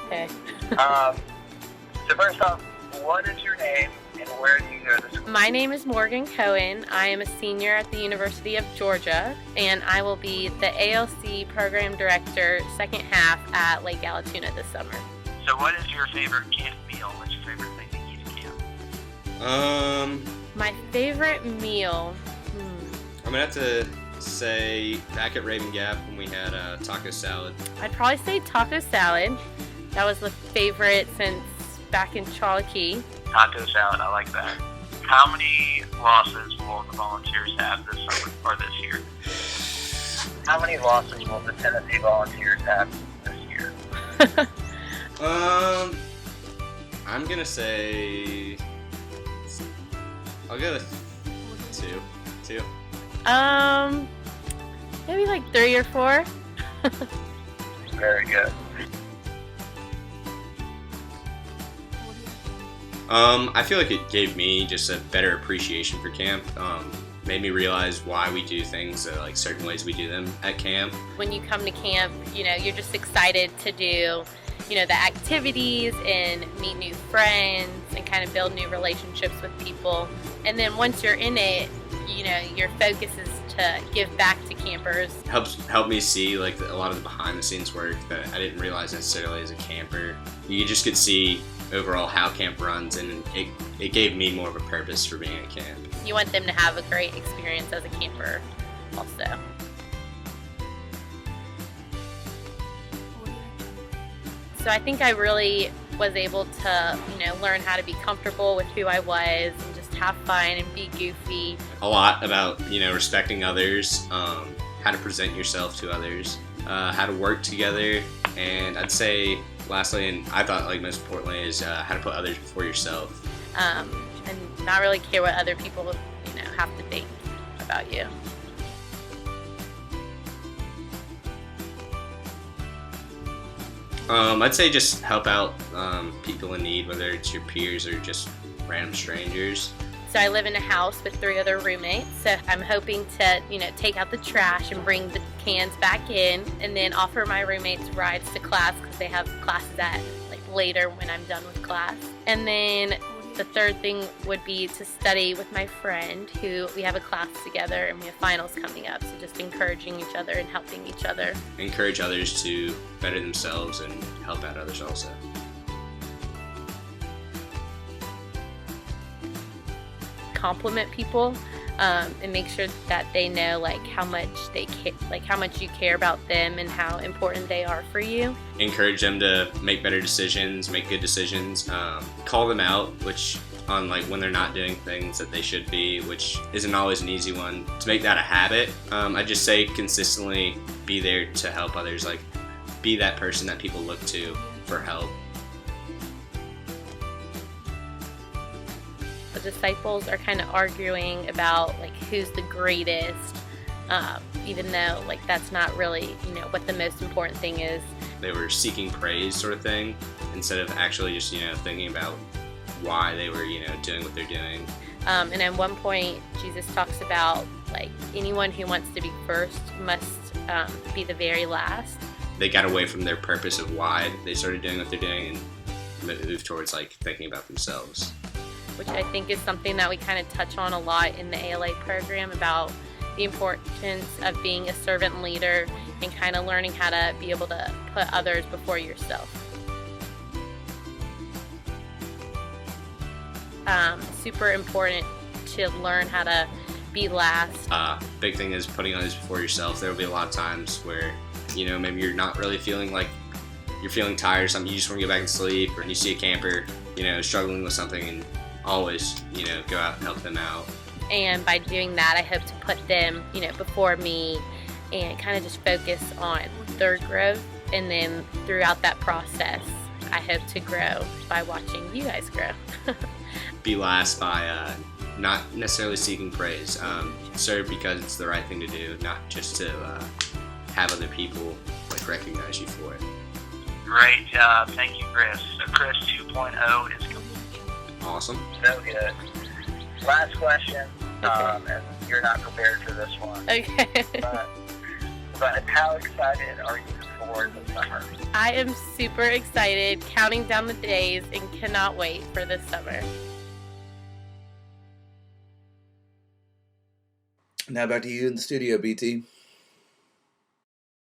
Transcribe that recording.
Okay. Um, so first off, what is your name and where do you go to school? My name is Morgan Cohen. I am a senior at the University of Georgia, and I will be the ALC Program Director second half at Lake Allatoona this summer. So what is your favorite camp meal? What's your favorite thing to eat at camp? My favorite meal, I'm gonna have to say back at Raven Gap when we had taco salad. I'd probably say taco salad. That was the favorite since back in Charlie Key. Taco salad, I like that. How many losses will the Volunteers have this summer or this year? How many losses will the Tennessee Volunteers have this year? I'm gonna say I'll go with two. Maybe like 3 or 4. Very good. I feel like it gave me just a better appreciation for camp. Made me realize why we do things like certain ways we do them at camp. When you come to camp, you're just excited to do, the activities and meet new friends and kind of build new relationships with people. And then once you're in it, your focus is to give back to campers. Help me see like a lot of the behind the scenes work that I didn't realize necessarily as a camper. You just could see overall how camp runs, and it gave me more of a purpose for being at camp. You want them to have a great experience as a camper also. So I think I really was able to, learn how to be comfortable with who I was and just have fun and be goofy. A lot about, respecting others, how to present yourself to others, how to work together, and I'd say lastly, and I thought like most importantly, is how to put others before yourself. And not really care what other people, have to think about you. I'd say just help out people in need, whether it's your peers or just random strangers. So I live in a house with 3 other roommates, so I'm hoping to, take out the trash and bring the cans back in, and then offer my roommates rides to class because they have classes at later when I'm done with class. And then the third thing would be to study with my friend, who we have a class together and we have finals coming up, so just encouraging each other and helping each other. Encourage others to better themselves and help out others also. Compliment people and make sure that they know how much how much you care about them and how important they are for you. Encourage them to make better decisions, make good decisions. Call them out, which on when they're not doing things that they should be, which isn't always an easy one. To make that a habit, I just say consistently be there to help others. Be that person that people look to for help. The disciples are kind of arguing about who's the greatest, even though that's not really what the most important thing is. They were seeking praise sort of thing instead of actually just thinking about why they were doing what they're doing. And at one point Jesus talks about anyone who wants to be first must be the very last. They got away from their purpose of why they started doing what they're doing and moved towards thinking about themselves, which I think is something that we kind of touch on a lot in the ALA program, about the importance of being a servant leader and kind of learning how to be able to put others before yourself. Super important to learn how to be last. Big thing is putting others before yourself. There will be a lot of times where, maybe you're not really feeling you're feeling tired or something, you just want to go back and sleep, or you see a camper, struggling with something, and always, go out and help them out. And by doing that, I hope to put them, before me and kind of just focus on their growth. And then throughout that process, I hope to grow by watching you guys grow. Be last by not necessarily seeking praise. Serve because it's the right thing to do, not just to have other people recognize you for it. Great job. Thank you, Chris. So Chris 2.0 is complete. Awesome. So good. Last question. Okay. And you're not prepared for this one. Okay. But But how excited are you for the summer? I am super excited, counting down the days, and cannot wait for this summer. Now back to you in the studio, BT.